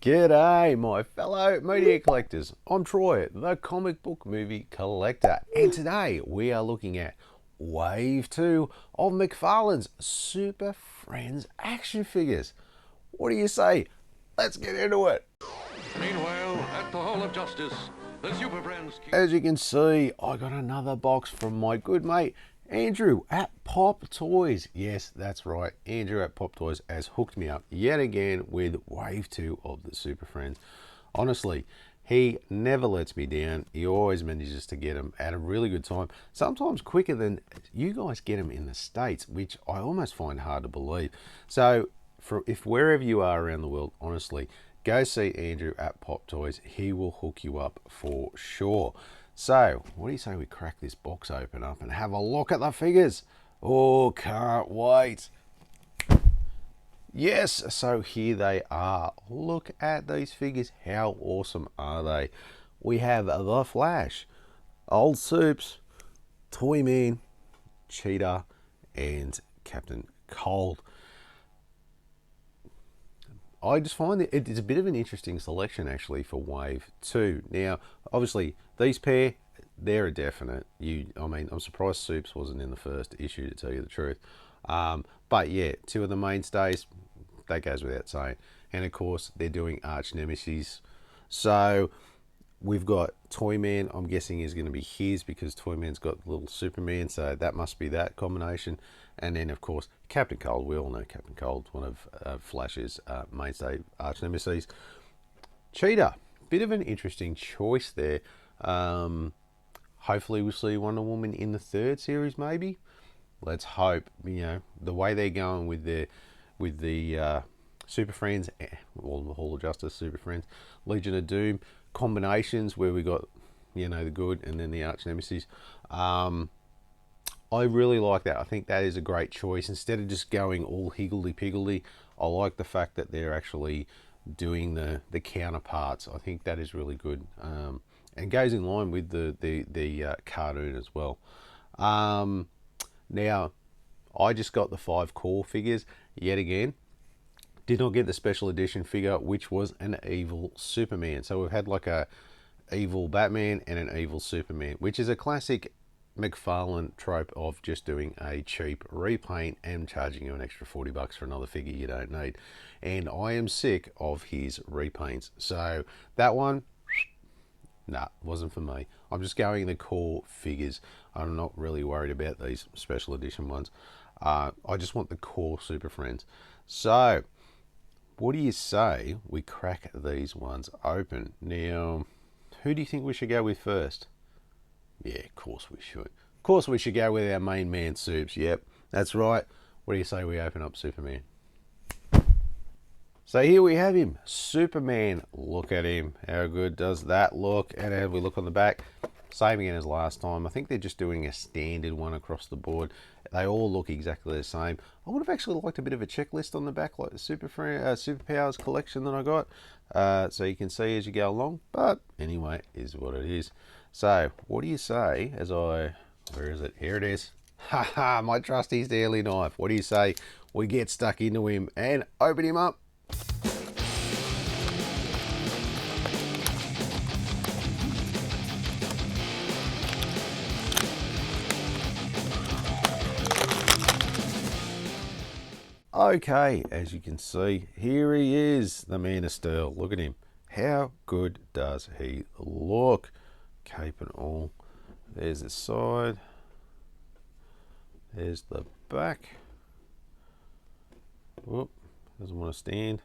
G'day, my fellow media collectors. I'm Troy, the comic book movie collector, and today we are looking at Wave 2 of McFarlane's Super Friends action figures. What do you say? Let's get into it. Meanwhile, at the Hall of Justice, the Super Friends... As you can see, I got another box from my good mate Andrew at Pop Toys. Yes, that's right. Andrew at Pop Toys has hooked me up yet again with Wave 2 of the Super Friends. Honestly, he never lets me down. He always manages to get them at a really good time. Sometimes quicker than you guys get them in the States, which I almost find hard to believe. So, if wherever you are around the world, honestly, go see Andrew at Pop Toys. He will hook you up for sure. So, what do you say we crack this box open up and have a look at the figures? Oh, can't wait. Yes, so here they are. Look at these figures. How awesome are they? We have The Flash, Old Soups, Toyman, Cheetah, and Captain Cold. I just find that it's a bit of an interesting selection actually for Wave 2. Now, obviously, these pair, they're a definite. I'm surprised Soups wasn't in the first issue, to tell you the truth. But yeah, two of the mainstays, that goes without saying. And of course, they're doing Arch Nemesis. So we've got Toyman, I'm guessing is going to be his because Toyman's got little Superman, so that must be that combination. And then, of course, Captain Cold. We all know Captain Cold, one of Flash's mainstay arch nemesis. Cheetah, bit of an interesting choice there. Hopefully we'll see Wonder Woman in the third series, maybe. Let's hope. The way they're going with the Super Friends, all the Hall of Justice Super Friends, Legion of Doom combinations where we got the good and then the arch nemesis. I really like that. I think that is a great choice. Instead of just going all higgledy-piggledy, I like the fact that they're actually doing the counterparts. I think that is really good. And goes in line with the cartoon as well. Now, I just got the 5 core figures yet again. Did not get the special edition figure, which was an evil Superman. So we've had like a evil Batman and an evil Superman, which is a classic McFarlane trope of just doing a cheap repaint and charging you an extra $40 for another figure you don't need. And I am sick of his repaints. So that one, nah, wasn't for me. I'm just going the core figures. I'm not really worried about these special edition ones. I just want the core Super Friends. So what do you say we crack these ones open? Now, who do you think we should go with first? Yeah, of course we should. Of course we should go with our main man, Soups. Yep, that's right. What do you say we open up Superman? So here we have him, Superman. Look at him. How good does that look? And have we look on the back? Same again as last time. I think they're just doing a standard one across the board. They all look exactly the same. I would have actually liked a bit of a checklist on the back, like the Superpowers collection that I got, so you can see as you go along. But anyway, is what it is. So what do you say as where is it? Here it is. Haha, my trusty daily knife. What do you say we get stuck into him and open him up? Okay, as you can see, here he is, the Man of Steel. Look at him. How good does he look? Cape and all. There's the side. There's the back. Whoop, doesn't want to stand.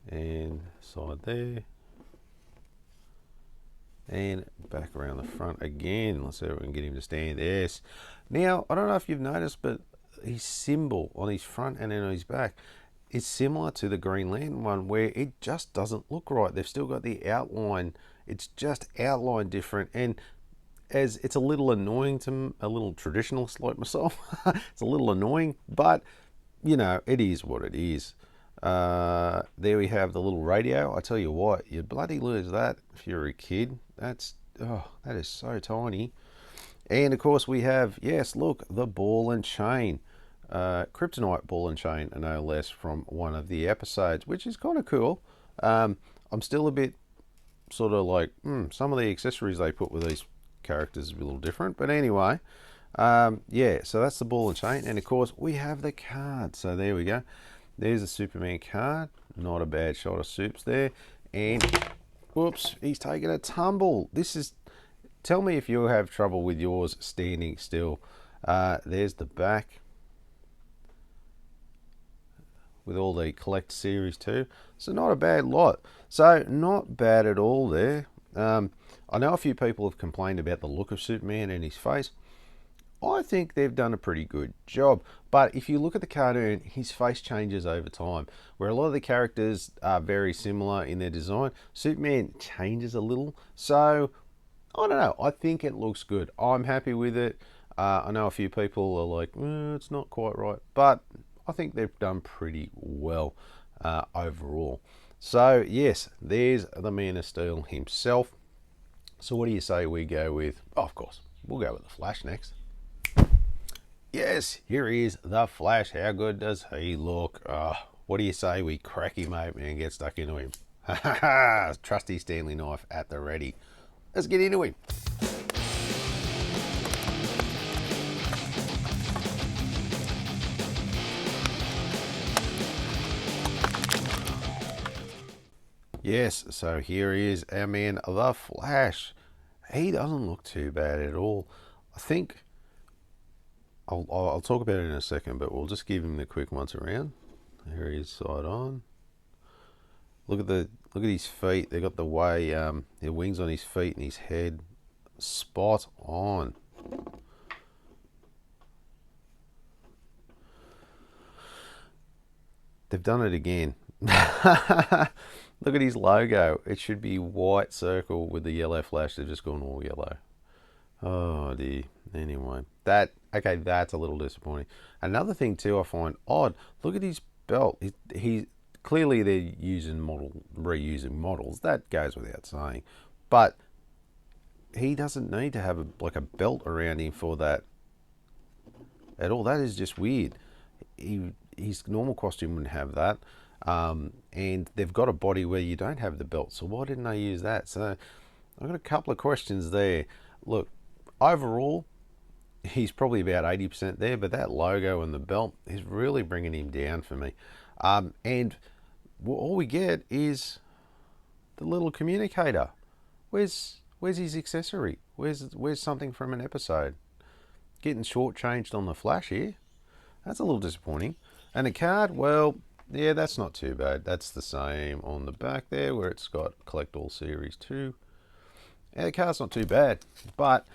And side there. And back around the front again. Let's see if we can get him to stand. Yes. Now, I don't know if you've noticed, but his symbol on his front and then on his back is similar to the Green Lantern one, where it just doesn't look right. They've still got the outline. It's just outlined different, and as it's a little annoying to a little traditionalist like myself. It's a little annoying, but it is what it is. There we have the little radio. I tell you what, you bloody lose that if you're a kid. That is so tiny. And of course we have, yes, look, the ball and chain. kryptonite ball and chain, no less, from one of the episodes, which is kind of cool. I'm still a bit sort of like, some of the accessories they put with these characters is a little different. But anyway, yeah, so that's the ball and chain. And of course, we have the card. So there we go. There's a Superman card. Not a bad shot of Supes there. And, whoops, he's taking a tumble. This is, tell me if you have trouble with yours standing still. There's the back with all the collect series too. So not a bad lot. So not bad at all there. I know a few people have complained about the look of Superman and his face. I think they've done a pretty good job. But if you look at the cartoon, his face changes over time. Where a lot of the characters are very similar in their design, Superman changes a little. So, I don't know. I think it looks good. I'm happy with it. I know a few people are like, it's not quite right. But I think they've done pretty well overall. So, yes, there's the Man of Steel himself. So what do you say we go with, of course, we'll go with the Flash next. Yes, here is the Flash. How good does he look? What do you say we crack him open and get stuck into him? Ha ha ha! Trusty Stanley knife at the ready. Let's get into him. Yes, so here is our man, the Flash. He doesn't look too bad at all. I think I'll talk about it in a second, but we'll just give him the quick once around. Here he is, side on. Look at his feet. They got the way the wings on his feet and his head, spot on. They've done it again. Look at his logo. It should be white circle with the yellow flash. They've just gone all yellow. Oh dear. Anyway, that's a little disappointing. Another thing too, I find odd. Look at his belt. He clearly they're reusing models. That goes without saying. But he doesn't need to have a belt around him for that at all. That is just weird. His normal costume wouldn't have that. And they've got a body where you don't have the belt, so why didn't they use that? So I've got a couple of questions there. Look, overall, he's probably about 80% there, but that logo and the belt is really bringing him down for me. And all we get is the little communicator. Where's his accessory? Where's something from an episode? Getting shortchanged on the Flash here. That's a little disappointing. And the card, well, yeah, that's not too bad. That's the same on the back there where it's got Collect All Series 2. Yeah, the card's not too bad. But,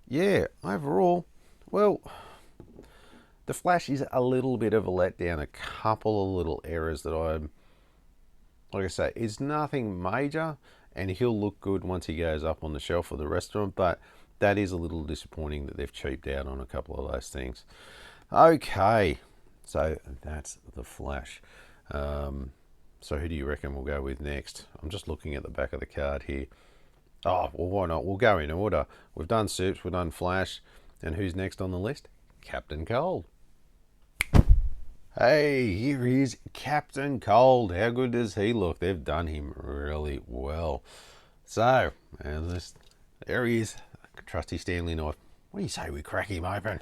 yeah, overall, well, the Flash is a little bit of a letdown. A couple of little errors that like I say, it's nothing major, and he'll look good once he goes up on the shelf for the restaurant, but that is a little disappointing that they've cheaped out on a couple of those things. Okay, so that's the Flash. So who do you reckon we'll go with next? I'm just looking at the back of the card here. Oh, well, why not? We'll go in order. We've done Supes, we've done Flash, and who's next on the list? Captain Cold. Hey, here is Captain Cold. How good does he look? They've done him really well. So, there he is. Trusty Stanley knife. What do you say we crack him open?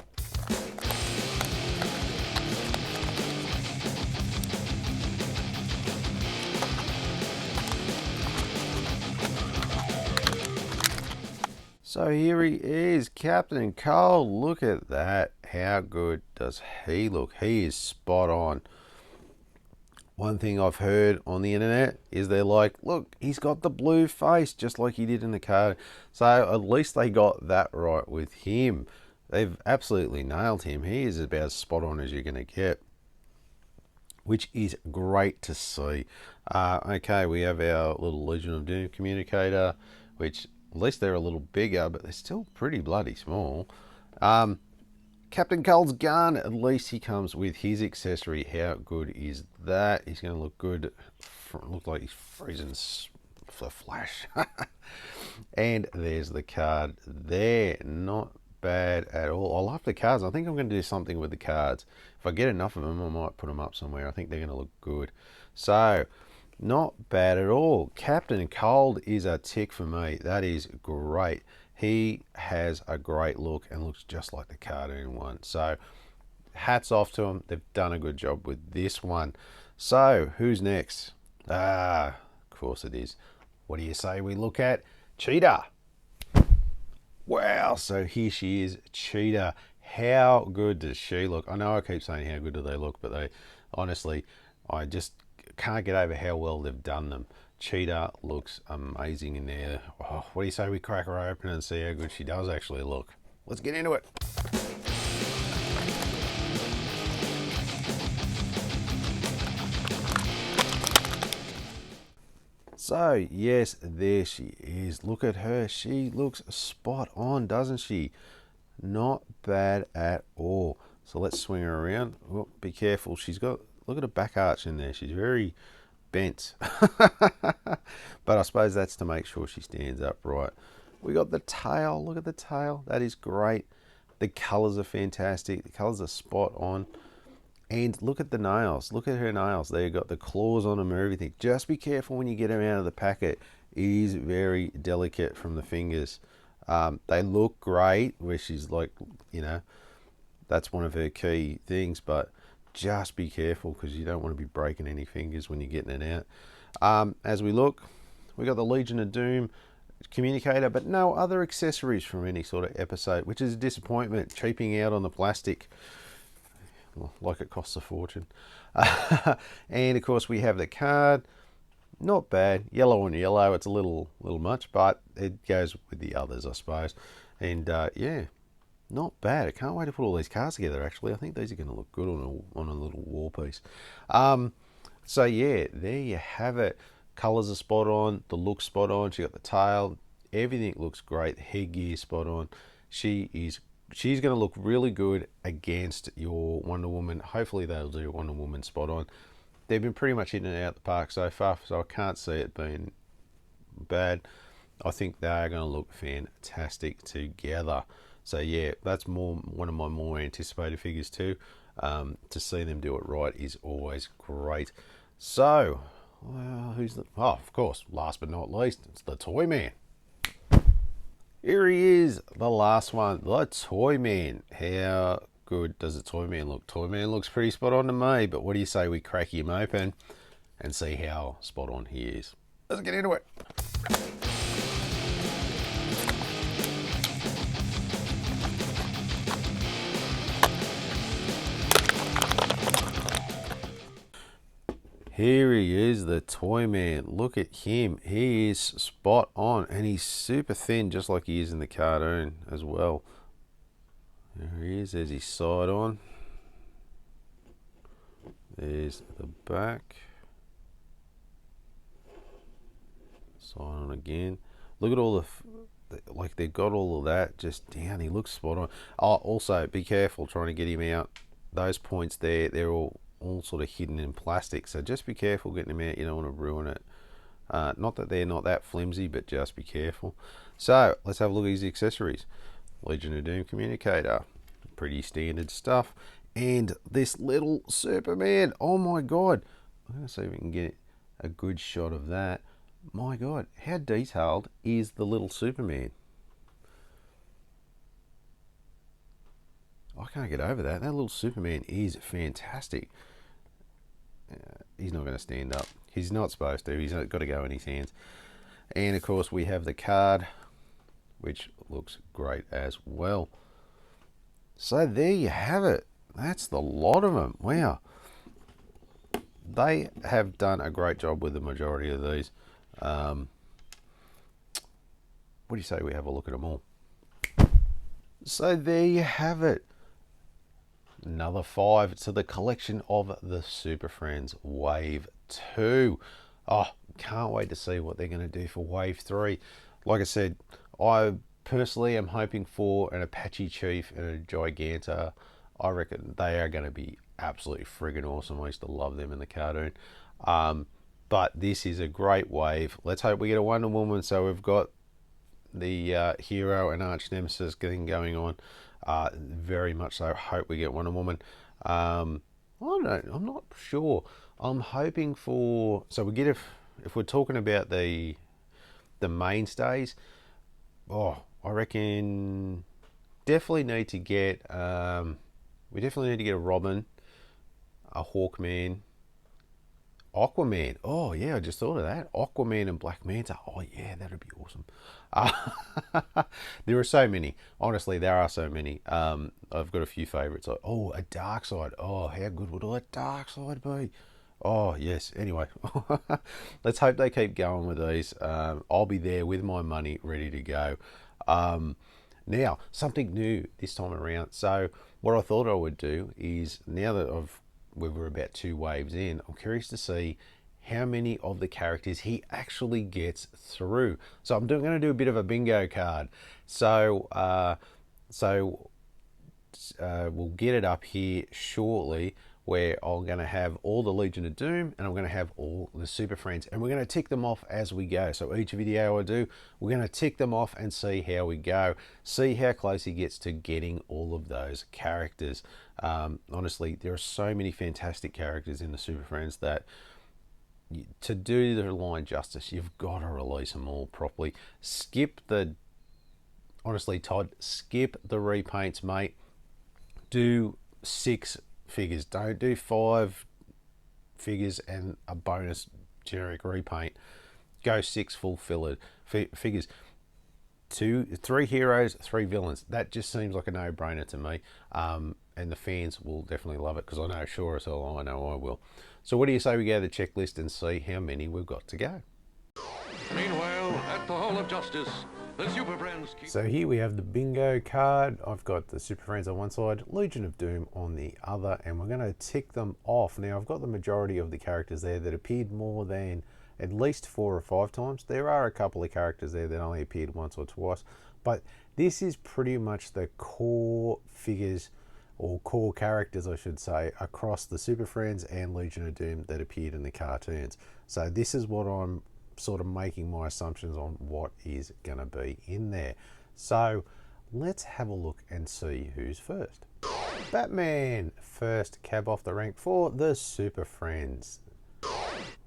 So here he is, Captain Cold. Look at that. How good does he look? He is spot on. One thing I've heard on the internet is they're like, look, he's got the blue face just like he did in the card. So at least they got that right with him. They've absolutely nailed him. He is about as spot on as you're going to get, which is great to see. Okay, we have our little Legion of Doom communicator, which at least they're a little bigger, but they're still pretty bloody small. Captain Cold's gun, at least he comes with his accessory. How good is that? He's going to look good. Look like he's freezing for Flash. And there's the card there. Not bad at all. I love the cards. I think I'm going to do something with the cards. If I get enough of them, I might put them up somewhere. I think they're going to look good. So, not bad at all. Captain Cold is a tick for me. That is great. He has a great look and looks just like the cartoon one. So, hats off to them. They've done a good job with this one. So, who's next? Of course it is. What do you say we look at Cheetah? Wow, so here she is, Cheetah. How good does she look? I know I keep saying how good do they look, but they honestly, I just can't get over how well they've done them. Cheetah looks amazing in there. Oh, what do you say we crack her open and see how good she does actually look? Let's get into it. So, yes, there she is. Look at her. She looks spot on, doesn't she? Not bad at all. So let's swing her around. Oh, be careful. She's got, look at her back arch in there. She's very bent. But I suppose that's to make sure she stands upright. We got the tail. Look at the tail. That is great. The colours are fantastic. The colours are spot on. And look at the nails. Look at her nails. They've got the claws on them and everything. Just be careful when you get them out of the packet. It is very delicate from the fingers. They look great, where she's like, you know, that's one of her key things. But just be careful because you don't want to be breaking any fingers when you're getting it out. As we look, we got the Legion of Doom communicator, but no other accessories from any sort of episode, which is a disappointment. Cheaping out on the plastic. Like it costs a fortune. And of course we have the card. Not bad. Yellow on yellow. It's a little much, but it goes with the others, I suppose. And yeah, not bad. I can't wait to put all these cards together, actually. I think these are going to look good on a little wall piece. So yeah, there you have it. Colours are spot on. The look's spot on. She got the tail. Everything looks great. Headgear spot on. She's going to look really good against your Wonder Woman. Hopefully they'll do Wonder Woman spot on. They've been pretty much in and out the park so far, so I can't see it being bad. I think they are going to look fantastic together. So yeah, that's one of my more anticipated figures too. To see them do it right is always great. So, of course, last but not least, it's the Toyman. Here he is, the last one, the Toyman. How good does the Toyman look? Toyman looks pretty spot on to me, but what do you say we crack him open and see how spot on he is? Let's get into it. Here he is, the Toyman. Look at him. He is spot on, and he's super thin, just like he is in the cartoon as well. There he is. There's his side on. There's the back. Side on again. Look at all like they've got all of that just down. He looks spot on. Oh, also be careful trying to get him out. Those points there, they're all sort of hidden in plastic, so just be careful getting them out. You don't want to ruin it. Not that they're not that flimsy, but just be careful. So let's have a look at his accessories. Legion of Doom communicator, pretty standard stuff, and this little Superman. Oh my god, I'm gonna see if we can get a good shot of that. My god, how detailed is the little Superman? I can't get over that. That little Superman is fantastic. He's not going to stand up. He's not supposed to. He's got to go in his hands. And of course we have the card, which looks great as well. So there you have it. That's the lot of them. Wow. They have done a great job with the majority of these. What do you say we have a look at them all? So there you have it. Another 5 to the collection of the Super Friends Wave 2. Oh, can't wait to see what they're going to do for Wave 3. Like I said, I personally am hoping for an Apache Chief and a Giganta. I reckon they are going to be absolutely friggin' awesome. I used to love them in the cartoon. But this is a great wave. Let's hope we get a Wonder Woman. So we've got the hero and arch nemesis thing going on. Very much so. Hope we get Wonder Woman. I don't know. I'm not sure. I'm hoping for. So we get if we're talking about the mainstays. Oh, I reckon definitely need to get. We definitely need to get a Robin, a Hawkman, Aquaman. Oh yeah, I just thought of that. Aquaman and Black Manta. Oh yeah, that'd be awesome. There are so many. Honestly, there are so many. I've got a few favourites. Oh, a Darkseid. Oh, how good would a Darkseid be? Oh yes. Anyway, let's hope they keep going with these. I'll be there with my money ready to go. Now, something new this time around. So what I thought I would do is, now that we're about 2 waves in, I'm curious to see how many of the characters he actually gets through. So I'm going to do a bit of a bingo card. So we'll get it up here shortly, where I'm going to have all the Legion of Doom and I'm going to have all the Super Friends, and we're going to tick them off as we go. So each video I do, we're going to tick them off and see how we go, see how close he gets to getting all of those characters. Honestly, there are so many fantastic characters in the Super Friends that to do the line justice, you've got to release them all properly. Honestly, Todd, skip the repaints, mate. Do 6 figures. Don't do 5 figures and a bonus generic repaint. Go 6 full filled figures. 3 heroes, 3 villains. That just seems like a no-brainer to me. And the fans will definitely love it, because I know, sure as hell, I know I will. So what do you say we go to the checklist and see how many we've got to go? Meanwhile, at the Hall of Justice, the Super Friends keep... So here we have the bingo card. I've got the Super Friends on one side, Legion of Doom on the other, and we're going to tick them off. Now, I've got the majority of the characters there that appeared more than at least 4 or 5 times. There are a couple of characters there that only appeared once or twice, but this is pretty much the core figures, or core characters I should say, across the Super Friends and Legion of Doom that appeared in the cartoons. So this is what I'm sort of making my assumptions on what is going to be in there. So let's have a look and see who's first. Batman, first cab off the rank for the Super Friends.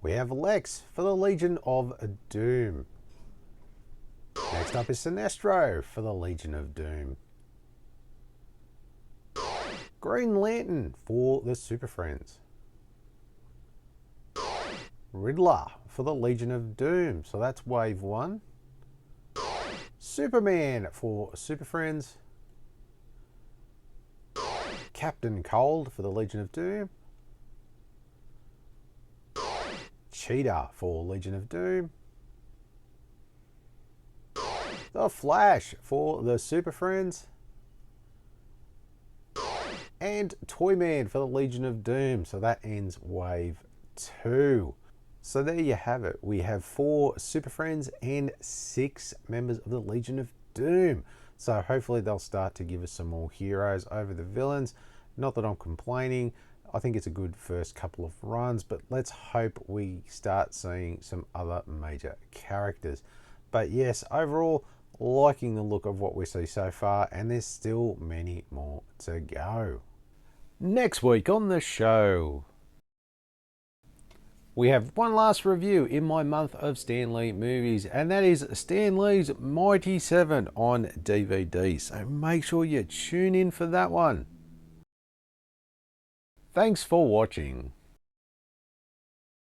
We have Lex for the Legion of Doom. Next up is Sinestro for the Legion of Doom. Green Lantern for the Super Friends. Riddler for the Legion of Doom. So that's wave 1. Superman for Super Friends. Captain Cold for the Legion of Doom. Cheetah for Legion of Doom. The Flash for the Super Friends. And Toyman for the Legion of Doom. So that ends wave 2. So there you have it. We have 4 Super Friends and 6 members of the Legion of Doom. So hopefully they'll start to give us some more heroes over the villains. Not that I'm complaining. I think it's a good first couple of runs, but let's hope we start seeing some other major characters. But yes, overall, liking the look of what we see so far, and there's still many more to go. Next week on the show, we have one last review in my month of Stan Lee movies, and that is Stan Lee's Mighty 7 on DVD. So make sure you tune in for that one. Thanks for watching.